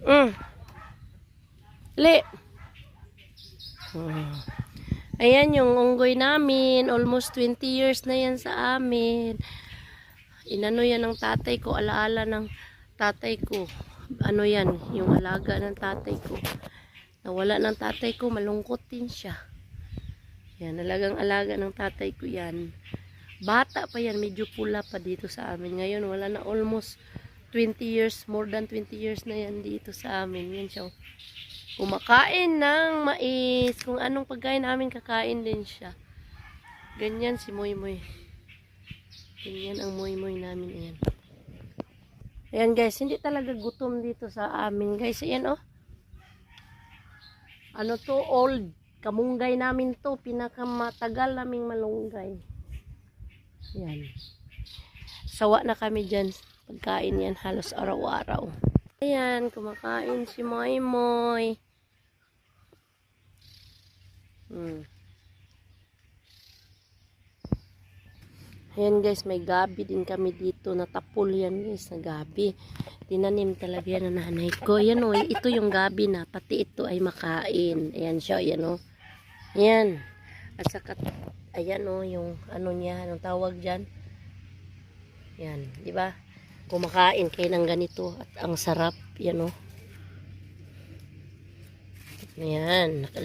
Mm. Li. Hmm. Ayan yung unggoy namin. Almost 20 years na yan sa amin. Inano yan ng tatay ko. Alaala ng tatay ko. Ano yan? Yung alaga ng tatay ko. Nawala ng tatay ko. Malungkot din siya. Yan. Alagang alaga ng tatay ko yan. Bata pa yan. Medyo pula pa dito sa amin. Ngayon wala na, almost 20 years. More than 20 years na yan dito sa amin. Yan siya. Kumakain ng mais. Kung anong pagkain namin, kakain din siya. Ganyan si Moy Moy. Ganyan ang Moy Moy namin. Ayan. Ayan guys, hindi talaga gutom dito sa amin guys. Ayan oh. Ano to, old. Kamunggay namin to. Pinakamatagal naming malunggay. Ayan. Sawa na kami dyan. Pagkain yan halos araw-araw. Ayan, kumakain si Moy Moy. Ayan guys, may gabi din kami dito. Natapol yan guys, na gabi. Tinanim talaga yan ng nanay ko. Ayan o, ito yung gabi na. Pati ito ay makain. Ayan siya, ayan o. Ayan. At saka, ayan o, yung ano niya, anong tawag dyan. Ayan, di ba? Kumakain kayo ng ganito. At ang sarap, yan o. Ayan, nakalimutan.